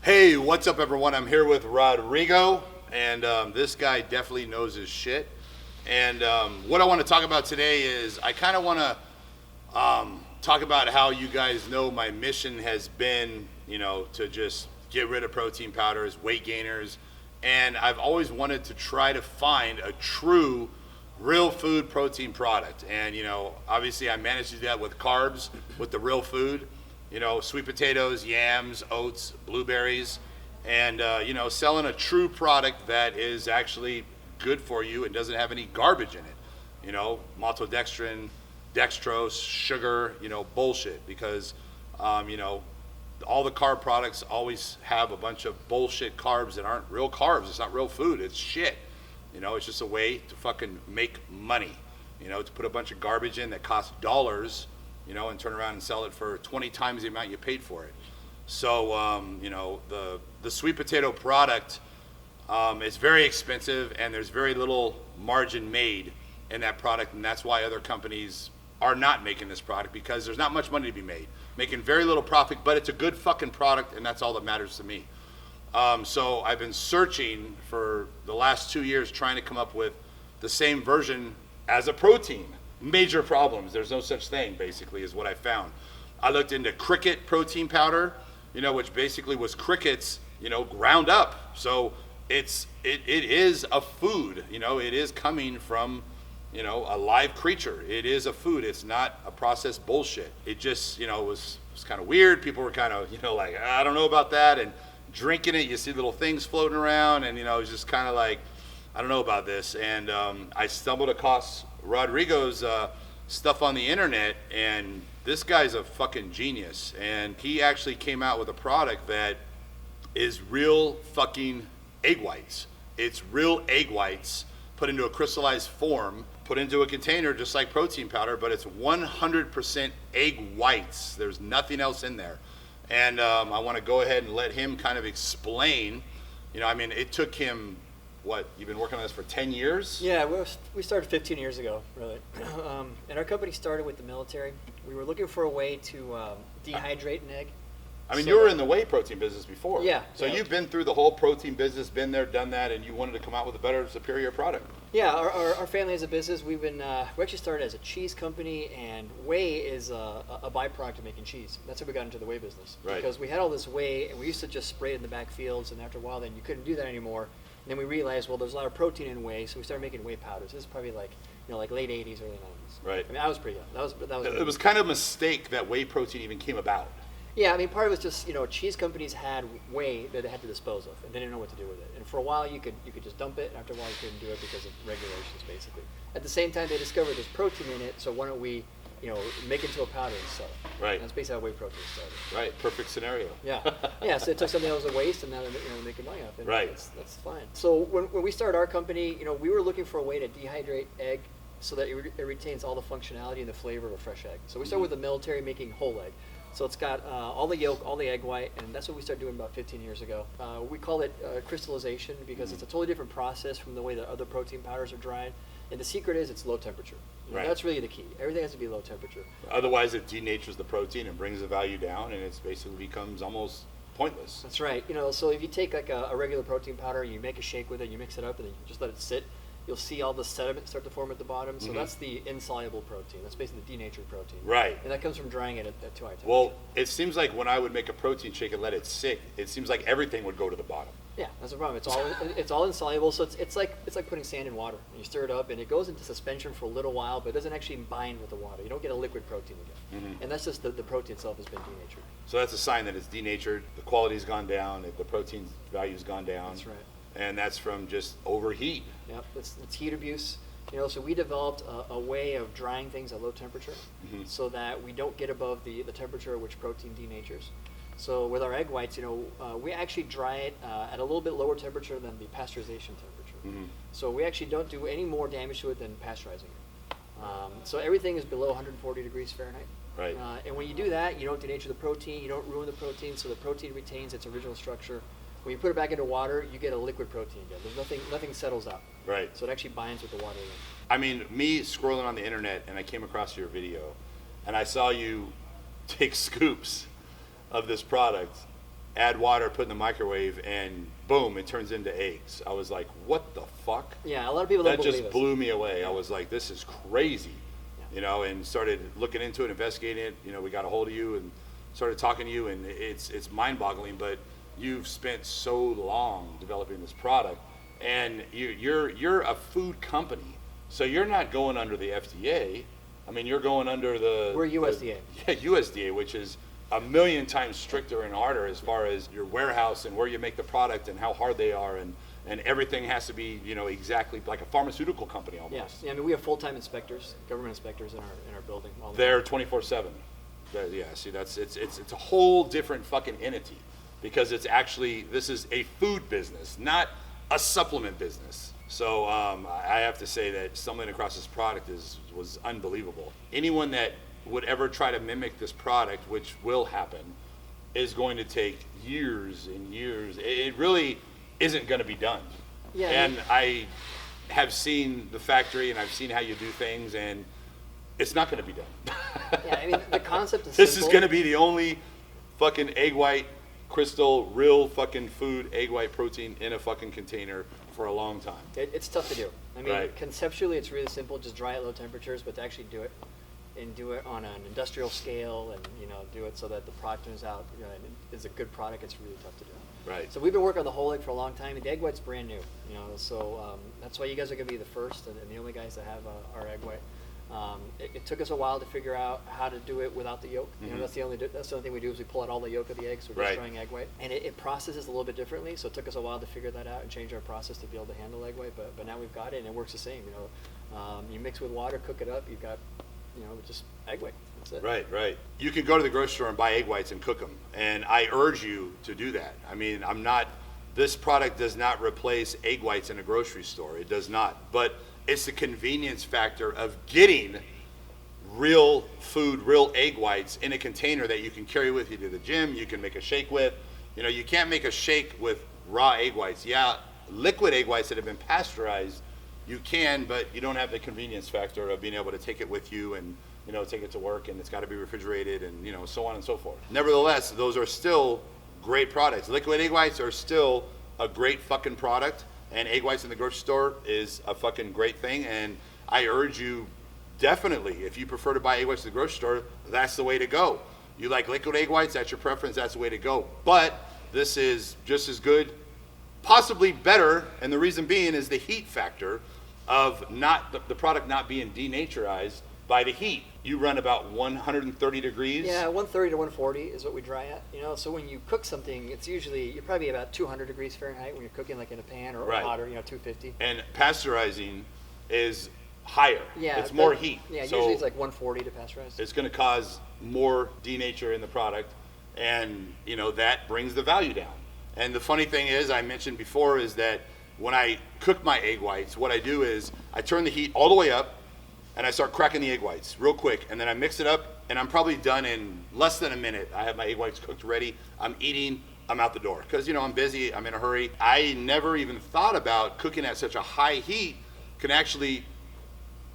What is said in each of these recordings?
Hey, what's up, everyone? I'm here with Rodrigo, and this guy definitely knows his shit. And what I want to talk about today is I kind of want to talk about how you guys know my mission has been, to just get rid of protein powders, weight gainers, and I've always wanted to try to find a true, real food protein product. And obviously, I managed to do that with carbs, with the real food. Sweet potatoes, yams, oats, blueberries, and, selling a true product that is actually good for you and doesn't have any garbage in it. Maltodextrin, dextrose, sugar, bullshit. Because, all the carb products always have a bunch of bullshit carbs that aren't real carbs. It's not real food. It's shit. It's just a way to fucking make money. To put a bunch of garbage in that costs dollars, and turn around and sell it for 20 times the amount you paid for it. So, the sweet potato product is very expensive, and there's very little margin made in that product, and that's why other companies are not making this product, because there's not much money to be made. Making very little profit, but it's a good fucking product, and that's all that matters to me. So I've been searching for the last 2 years trying to come up with the same version as a protein. Major problems. There's no such thing, basically, is what I found. I looked into cricket protein powder, which basically was crickets, ground up. So it is a food, it is coming from, a live creature. It is a food. It's not a processed bullshit. It just, was kind of weird. People were kind of, like, I don't know about that. And drinking it, you see little things floating around, and, it was just kind of like, I don't know about this. And I stumbled across Rodrigo's stuff on the internet, and this guy's a fucking genius. And he actually came out with a product that is real fucking egg whites. It's real egg whites put into a crystallized form, put into a container just like protein powder, but it's 100% egg whites. There's nothing else in there. And I want to go ahead and let him kind of explain. It took him, what, you've been working on this for 10 years? Yeah, we started 15 years ago, really. And our company started with the military. We were looking for a way to dehydrate an egg. You were in the whey protein business before. Yeah. So you've been through the whole protein business, been there, done that, and you wanted to come out with a better, superior product. Yeah, our family has a business. We actually started as a cheese company, and whey is a byproduct of making cheese. That's how we got into the whey business. Right. Because we had all this whey, and we used to just spray it in the back fields, and after a while, then you couldn't do that anymore. And then we realized, well, there's a lot of protein in whey, so we started making whey powders. This is probably like late 80s, early 90s. Right. I was pretty young. That was. It was kind of a mistake that whey protein even came about. Yeah, part of it was just, cheese companies had whey that they had to dispose of, and they didn't know what to do with it. And for a while, you could just dump it, and after a while, you couldn't do it because of regulations, basically. At the same time, they discovered there's protein in it, so why don't we, make it into a powder and sell it? Right. And that's basically how whey protein started. Right. Perfect scenario. Yeah. Yeah. So it took something that was a waste, and now they're making money off it. Right. That's fine. So when we started our company, we were looking for a way to dehydrate egg so that it retains all the functionality and the flavor of a fresh egg. So we started with the military making whole egg. So it's got all the yolk, all the egg white, and that's what we started doing about 15 years ago. We call it crystallization because it's a totally different process from the way that other protein powders are dried. And the secret is it's low temperature. Right. That's really the key. Everything has to be low temperature. Otherwise, it denatures the protein and brings the value down, and it basically becomes almost pointless. That's right. So if you take like a regular protein powder, you make a shake with it, you mix it up, and then you just let it sit, you'll see all the sediment start to form at the bottom. So that's the insoluble protein. That's basically the denatured protein. Right. And that comes from drying it at too high temperature. Well, it seems like when I would make a protein shake and let it sit, it seems like everything would go to the bottom. Yeah, that's the problem. It's all insoluble. So it's like putting sand in water. And you stir it up, and it goes into suspension for a little while, but it doesn't actually bind with the water. You don't get a liquid protein again. And that's just the protein itself has been denatured. So that's a sign that it's denatured. The quality's gone down. The protein value's gone down. That's right. And that's from just overheat. Yep, it's heat abuse. So we developed a way of drying things at low temperature so that we don't get above the temperature at which protein denatures. So with our egg whites, we actually dry it at a little bit lower temperature than the pasteurization temperature. So we actually don't do any more damage to it than pasteurizing it. So everything is below 140 degrees Fahrenheit. Right. And when you do that, you don't denature the protein, you don't ruin the protein, so the protein retains its original structure. When you put it back into water, you get a liquid protein again. There's nothing settles out. Right. So it actually binds with the water again. I mean, me scrolling on the internet, and I came across your video, and I saw you take scoops of this product, add water, put in the microwave, and boom, it turns into eggs. I was like, what the fuck? Yeah, a lot of people don't That believe just us. blew me away. I was like, this is crazy, Yeah. you know, and started looking into it, investigating it. You know, we got a hold of you and started talking to you, and it's mind-boggling, but you've spent so long developing this product, and you're a food company, so you're not going under the FDA. I mean, you're going under We're USDA. USDA, which is a million times stricter and harder as far as your warehouse and where you make the product and how hard they are, and everything has to be, you know, exactly like a pharmaceutical company almost. Yes. Yeah, I mean, we have full-time inspectors, government inspectors in our building. All the They're time. 24/7. Yeah, see, it's a whole different fucking entity, because it's actually, this is a food business, not a supplement business. So I have to say that stumbling across this product was unbelievable. Anyone that would ever try to mimic this product, which will happen, is going to take years and years. It really isn't going to be done. Yeah, And I have seen the factory, and I've seen how you do things, and it's not going to be done. Yeah, I mean, the concept is This simple. is going to be the only fucking egg white crystal, real fucking food, egg white protein in a fucking container for a long time. It's tough to do. I mean, Right. conceptually, it's really simple. Just dry at low temperatures, but to actually do it, and do it on an industrial scale, and do it so that the product turns out is a good product, it's really tough to do. Right. So we've been working on the whole egg for a long time. The egg white's brand new, so that's why you guys are going to be the first and the only guys that have our egg white. It took us a while to figure out how to do it without the yolk. That's the only thing we do is we pull out all the yolk of the eggs. We're just drying egg white, and it processes a little bit differently. So it took us a while to figure that out and change our process to be able to handle egg white. But now we've got it, and it works the same. You mix with water, cook it up. You've got just egg white. That's it. Right. You can go to the grocery store and buy egg whites and cook them, and I urge you to do that. I mean, this product does not replace egg whites in a grocery store. It does not. But it's the convenience factor of getting real food, real egg whites in a container that you can carry with you to the gym. You can make a shake with. You can't make a shake with raw egg whites. Yeah, liquid egg whites that have been pasteurized, you can, but you don't have the convenience factor of being able to take it with you and take it to work, and it's got to be refrigerated, and so on and so forth. Nevertheless, those are still great products. Liquid egg whites are still a great fucking product, and egg whites in the grocery store is a fucking great thing. And I urge you, definitely, if you prefer to buy egg whites at the grocery store, that's the way to go. You like liquid egg whites, that's your preference, that's the way to go. But this is just as good, possibly better, and the reason being is the heat factor of the product not being denaturized by the heat. You run about 130 degrees. Yeah, 130 to 140 is what we dry at. So when you cook something, it's usually you're probably about 200 degrees Fahrenheit when you're cooking, like in a pan or hotter, 250. And pasteurizing is higher. Yeah, it's more heat. Yeah, so usually it's like 140 to pasteurize. it's going to cause more denature in the product, and that brings the value down. And the funny thing is, I mentioned before, is that when I cook my egg whites, what I do is I turn the heat all the way up, and I start cracking the egg whites real quick, and then I mix it up, and I'm probably done in less than a minute. I have my egg whites cooked ready. I'm eating. I'm out the door because I'm busy. I'm in a hurry. I never even thought about cooking at such a high heat can actually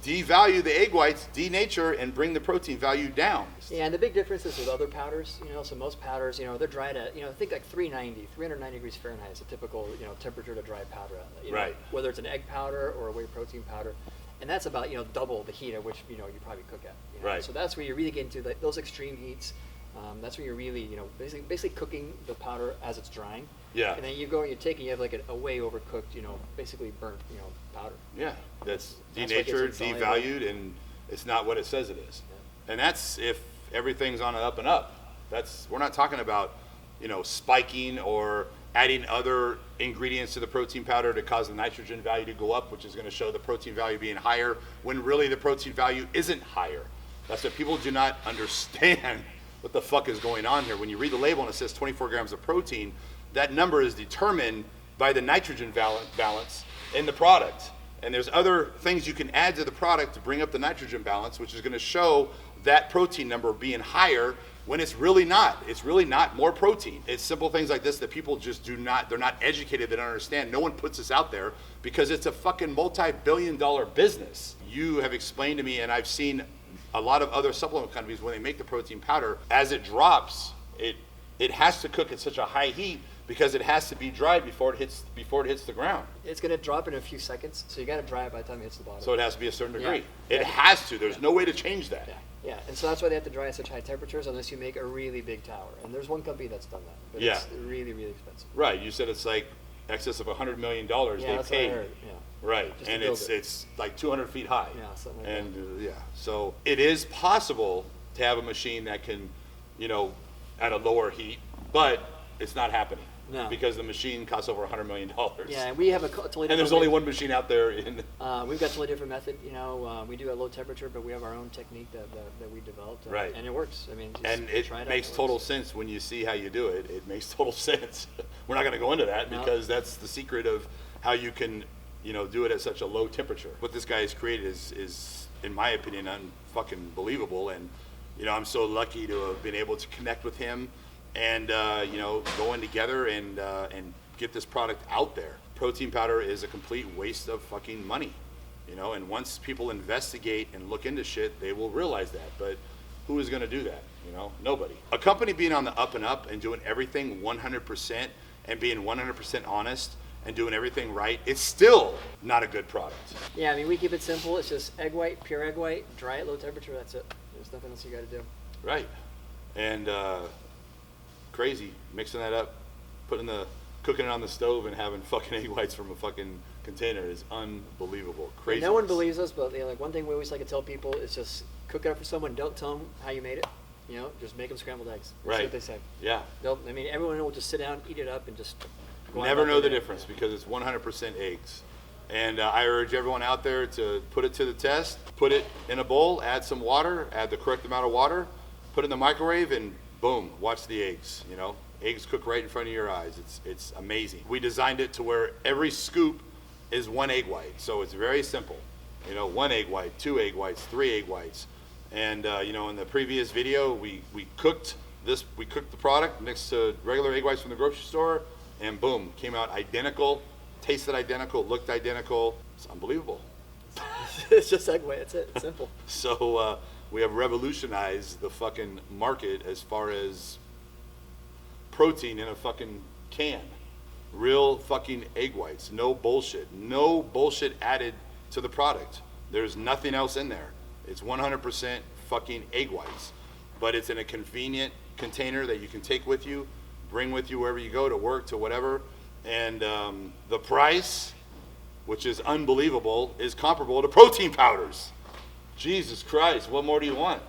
devalue the egg whites, denature, and bring the protein value down. Yeah, and the big difference is with other powders. So most powders, they're dried at, think like 390 degrees Fahrenheit is a typical, temperature to dry powder. Right. Whether it's an egg powder or a whey protein powder. And that's about, double the heat at which, you probably cook at. Right. So that's where you really get into those extreme heats. That's when you're really, basically cooking the powder as it's drying. Yeah. And then you go and you take and you have like a way overcooked, basically burnt, powder. Yeah, that's That's what denatured, gets insoluble. devalued, and it's not what it says it is. Yeah. And that's if everything's on an up and up. We're not talking about, spiking or adding other ingredients to the protein powder to cause the nitrogen value to go up, which is going to show the protein value being higher when really the protein value isn't higher. That's what people do not understand. What the fuck is going on here? When you read the label and it says 24 grams of protein, that number is determined by the nitrogen balance in the product. And there's other things you can add to the product to bring up the nitrogen balance, which is going to show that protein number being higher when it's really not. It's really not more protein. It's simple things like this that people just they're not educated, they don't understand. No one puts this out there because it's a fucking multi-billion-dollar business. You have explained to me, and I've seen a lot of other supplement companies, when they make the protein powder, as it drops, it it has to cook at such a high heat because it has to be dry before it hits the ground. It's going to drop in a few seconds, so you got to dry it by the time it hits the bottom. So it has to be a certain degree. Yeah. It has to. There's no way to change that. Yeah, and so that's why they have to dry at such high temperatures unless you make a really big tower. And there's one company that's done that, but it's really, really expensive. Right. You said it's like excess of $100 million Yeah, they that's paid. what I heard. Yeah. Right, Just to and build it. it's like 200 feet high. Yeah, something like that. And so it is possible to have a machine that can, at a lower heat, but it's not happening. No. Because the machine costs over $100 million. Yeah, and we have a totally different. And there's only one machine out there in. We've got a totally different method. We do at low temperature, but we have our own technique that we developed. Right. And it works. I mean, just And it try makes out, total sense when you see how you do it. It makes total sense. We're not going to go into that No. because that's the secret of how you can, do it at such a low temperature. What this guy has created is in my opinion, unfucking believable. And, I'm so lucky to have been able to connect with him and, go in together and get this product out there. Protein powder is a complete waste of fucking money, and once people investigate and look into shit, they will realize that. But who is going to do that? Nobody. A company being on the up and up and doing everything 100% and being 100% honest and doing everything right, it's still not a good product. Yeah, I mean, we keep it simple. It's just egg white, pure egg white, dry at low temperature. That's it. There's nothing else you got to do. Right. And crazy, mixing that up, cooking it on the stove and having fucking egg whites from a fucking container is unbelievable. Crazy. No one believes us, but like one thing we always like to tell people is just cook it up for someone. Don't tell them how you made it. Just make them scrambled eggs. That's right. what they say. Yeah. Everyone will just sit down, eat it up, and just never know the difference because it's 100% eggs. And I urge everyone out there to put it to the test. Put it in a bowl, add some water, add the correct amount of water, put it in the microwave, and boom, watch the eggs. Eggs cook right in front of your eyes. It's amazing. We designed it to where every scoop is one egg white, so it's very simple. 1 egg white, 2 egg whites, 3 egg whites. And in the previous video, we cooked the product next to regular egg whites from the grocery store, and boom, came out identical, tasted identical, looked identical. It's unbelievable. It's just egg white. That's it. It's simple. So we have revolutionized the fucking market as far as protein in a fucking can. Real fucking egg whites. No bullshit. No bullshit added to the product. There's nothing else in there. It's 100% fucking egg whites. But it's in a convenient container that you can take with you, bring with you wherever you go, to work, to whatever. And the price, which is unbelievable, is comparable to protein powders. Jesus Christ, what more do you want?